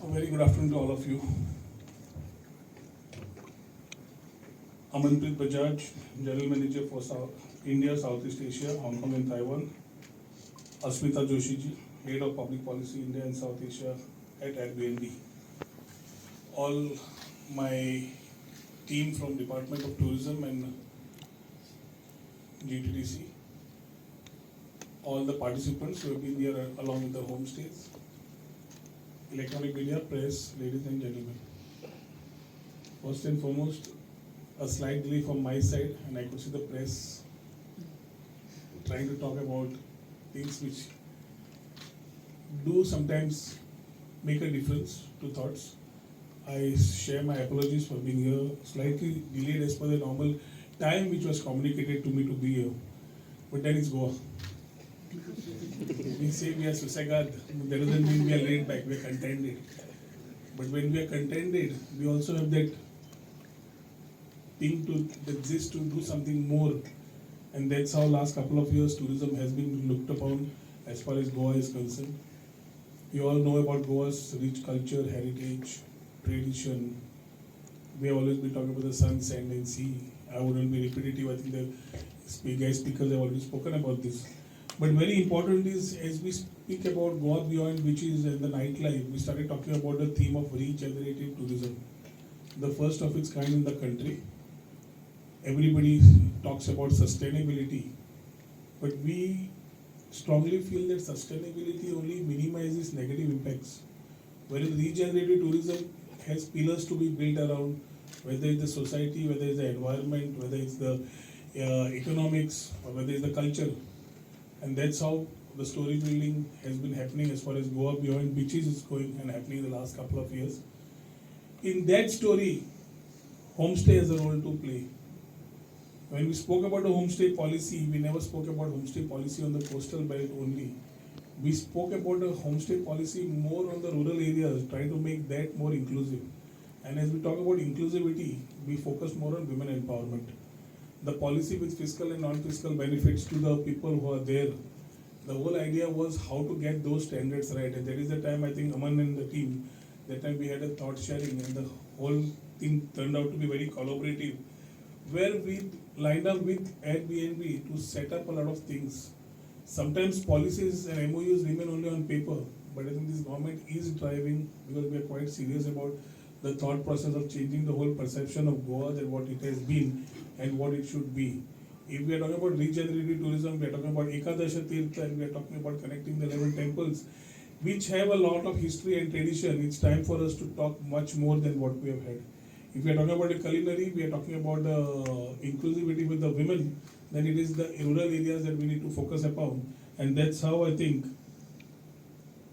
A very good afternoon to all of you. Amanpreet Bajaj, General Manager for India, Southeast Asia, Hong Kong and Taiwan. Asmita Joshi ji, Head of Public Policy India and South Asia at Airbnb. All my team from Department of Tourism and GTDC. All the participants who have been here along with the homestays. Electronic media, press, ladies and gentlemen. First and foremost, a slight delay from my side, and I could see the press trying to talk about things which do sometimes make a difference to thoughts. I share my apologies for being here, slightly delayed as per the normal time which was communicated to me to be here. But then it's Goa. We say we are Susagad, that doesn't mean we are laid back, we are contented. But when we are contented, we also have that thing to exist to do something more. And that's how last couple of years tourism has been looked upon as far as Goa is concerned. You all know about Goa's rich culture, heritage, tradition. We have always been talking about the sun, sand and sea. I wouldn't be repetitive, I think the guest speakers have already spoken about this. But very important is, as we speak about Goa Beyond, which is the nightlife, we started talking about the theme of regenerative tourism. The first of its kind in the country. Everybody talks about sustainability, but we strongly feel that sustainability only minimizes negative impacts. Whereas regenerative tourism has pillars to be built around, whether it's the society, whether it's the environment, whether it's the economics, or whether it's the culture. And that's how the story building has been happening as far as Goa Beyond Beaches is going and happening in the last couple of years. In that story, homestay has a role to play. When we spoke about a homestay policy, we never spoke about homestay policy on the coastal belt only. We spoke about a homestay policy more on the rural areas, trying to make that more inclusive. And as we talk about inclusivity, we focus more on women empowerment. The policy with fiscal and non-fiscal benefits to the people who are there. The whole idea was how to get those standards right. And that is the time I think Aman and the team, that time we had a thought sharing and the whole thing turned out to be very collaborative, where we lined up with Airbnb to set up a lot of things. Sometimes policies and MOUs remain only on paper, but I think this government is driving, because we are quite serious about the thought process of changing the whole perception of Goa, that what it has been and what it should be. If we are talking about regenerative tourism, we are talking about Ekadasha Tirtha, and we are talking about connecting the 11 temples, which have a lot of history and tradition. It's time for us to talk much more than what we have had. If we are talking about the culinary, we are talking about the inclusivity with the women, then it is the rural areas that we need to focus upon. And that's how I think,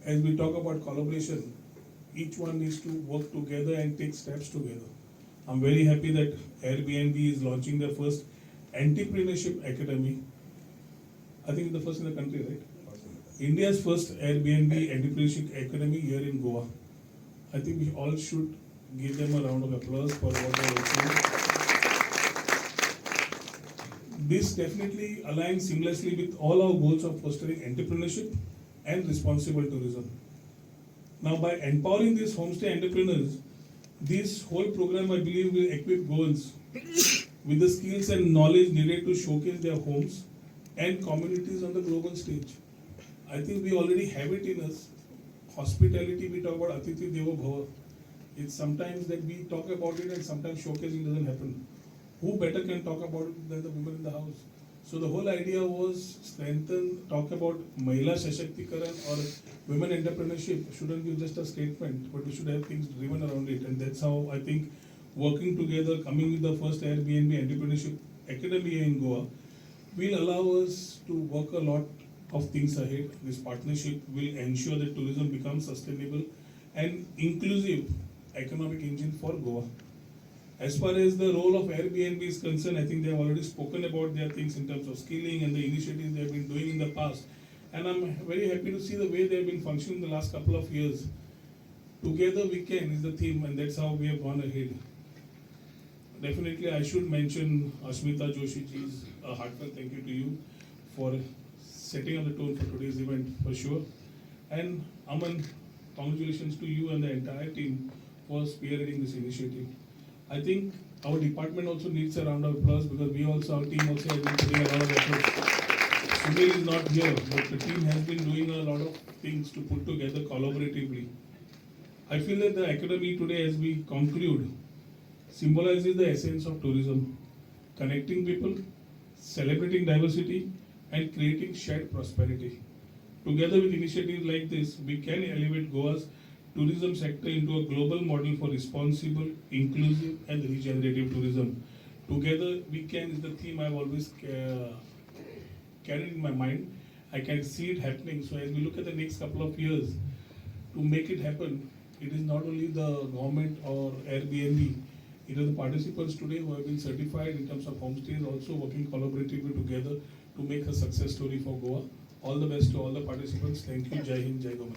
as we talk about collaboration, each one needs to work together and take steps together. I'm very happy that Airbnb is launching their first entrepreneurship academy. I think the first in the country, right? India's first Airbnb entrepreneurship academy here in Goa. I think we all should give them a round of applause for what they are doing. This definitely aligns seamlessly with all our goals of fostering entrepreneurship and responsible tourism. Now, by empowering these homestay entrepreneurs, this whole program, I believe, will equip Goans with the skills and knowledge needed to showcase their homes and communities on the global stage. I think we already have it in us. Hospitality, we talk about Atithi Devo Bhava. It's sometimes that we talk about it and sometimes showcasing doesn't happen. Who better can talk about it than the women in the house? So the whole idea was talk about Mahila Shashактikaran or women entrepreneurship shouldn't be just a statement, but we should have things driven around it. And that's how I think working together, coming with the first Airbnb entrepreneurship academy in Goa, will allow us to work a lot of things ahead. This partnership will ensure that tourism becomes sustainable and inclusive economic engine for Goa. As far as the role of Airbnb is concerned, I think they have already spoken about their things in terms of skilling and the initiatives they have been doing in the past. And I'm very happy to see the way they have been functioning the last couple of years. Together we can is the theme, and that's how we have gone ahead. Definitely I should mention Asmita Joshi ji's a heartfelt thank you to you for setting up the tone for today's event for sure. And Aman, congratulations to you and the entire team for spearheading this initiative. I think our department also needs a round of applause because our team also has been putting a lot of effort. Sunil is not here, but the team has been doing a lot of things to put together collaboratively. I feel that the academy today, as we conclude, symbolizes the essence of tourism, connecting people, celebrating diversity, and creating shared prosperity. Together with initiatives like this, we can elevate Goa's tourism sector into a global model for responsible, inclusive, and regenerative tourism. Together we can is the theme I've always carried in my mind. I can see it happening. So as we look at the next couple of years, to make it happen, it is not only the government or Airbnb, it is the participants today who have been certified in terms of homestays also working collaboratively together to make a success story for Goa. All the best to all the participants. Thank you. Jai Hind, Jai Goa.